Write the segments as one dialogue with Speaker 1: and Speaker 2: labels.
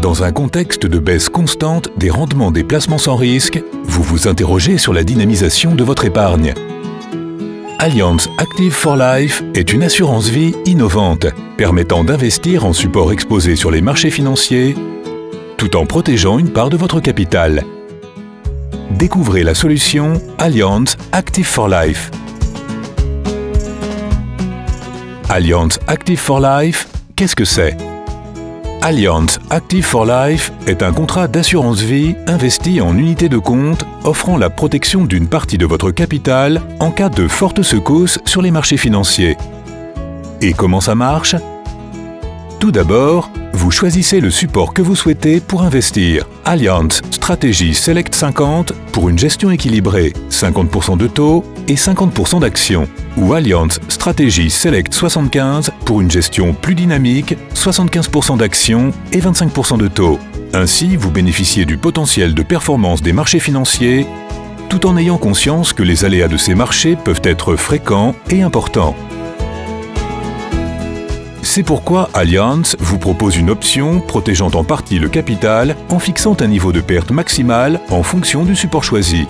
Speaker 1: Dans un contexte de baisse constante des rendements des placements sans risque, vous vous interrogez sur la dynamisation de votre épargne. Allianz Active for Life est une assurance vie innovante, permettant d'investir en support exposé sur les marchés financiers, tout en protégeant une part de votre capital. Découvrez la solution Allianz Active for Life. Allianz Active for Life, qu'est-ce que c'est? Allianz Active for Life est un contrat d'assurance vie investi en unités de compte offrant la protection d'une partie de votre capital en cas de fortes secousses sur les marchés financiers. Et comment ça marche? Tout d'abord, vous choisissez le support que vous souhaitez pour investir. Allianz Stratégie Select 50 pour une gestion équilibrée, 50% de taux et 50% d'actions. Ou Allianz Stratégie Select 75 pour une gestion plus dynamique, 75% d'actions et 25% de taux. Ainsi, vous bénéficiez du potentiel de performance des marchés financiers, tout en ayant conscience que les aléas de ces marchés peuvent être fréquents et importants. C'est pourquoi Allianz vous propose une option protégeant en partie le capital en fixant un niveau de perte maximal en fonction du support choisi.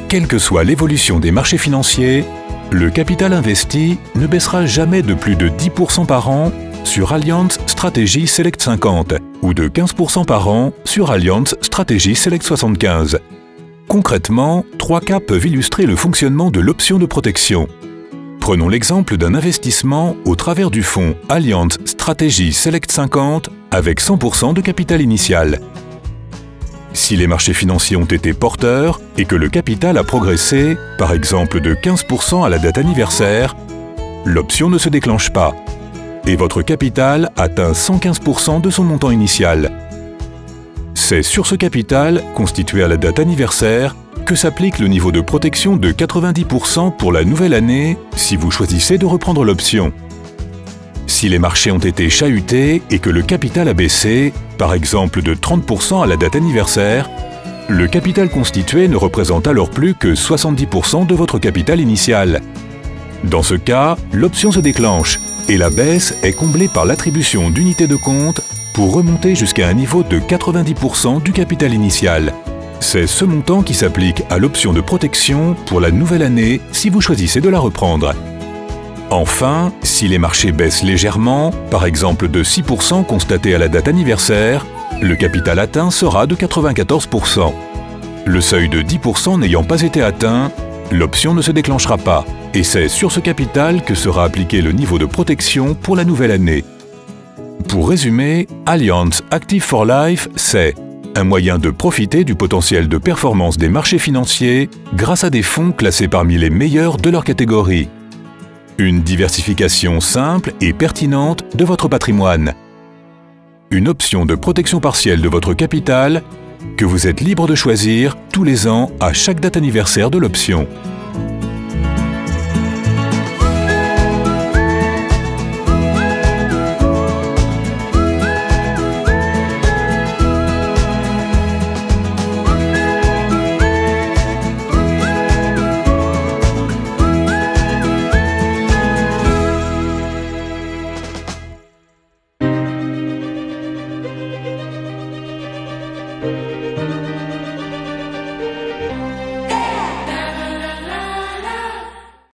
Speaker 1: Quelle que soit l'évolution des marchés financiers, le capital investi ne baissera jamais de plus de 10% par an sur Allianz Stratégie Select 50 ou de 15% par an sur Allianz Stratégie Select 75. Concrètement, 3 cas peuvent illustrer le fonctionnement de l'option de protection. Prenons l'exemple d'un investissement au travers du fonds Allianz Stratégie Select 50 avec 100% de capital initial. Si les marchés financiers ont été porteurs et que le capital a progressé, par exemple de 15% à la date anniversaire, l'option ne se déclenche pas et votre capital atteint 115% de son montant initial. C'est sur ce capital, constitué à la date anniversaire, que s'applique le niveau de protection de 90% pour la nouvelle année si vous choisissez de reprendre l'option. Si les marchés ont été chahutés et que le capital a baissé, par exemple de 30% à la date anniversaire, le capital constitué ne représente alors plus que 70% de votre capital initial. Dans ce cas, l'option se déclenche et la baisse est comblée par l'attribution d'unités de compte pour remonter jusqu'à un niveau de 90% du capital initial. C'est ce montant qui s'applique à l'option de protection pour la nouvelle année si vous choisissez de la reprendre. Enfin, si les marchés baissent légèrement, par exemple de 6% constaté à la date anniversaire, le capital atteint sera de 94%. Le seuil de 10% n'ayant pas été atteint, l'option ne se déclenchera pas et c'est sur ce capital que sera appliqué le niveau de protection pour la nouvelle année. Pour résumer, Allianz Active for Life, c'est un moyen de profiter du potentiel de performance des marchés financiers grâce à des fonds classés parmi les meilleurs de leur catégorie. Une diversification simple et pertinente de votre patrimoine. Une option de protection partielle de votre capital que vous êtes libre de choisir tous les ans à chaque date anniversaire de l'option.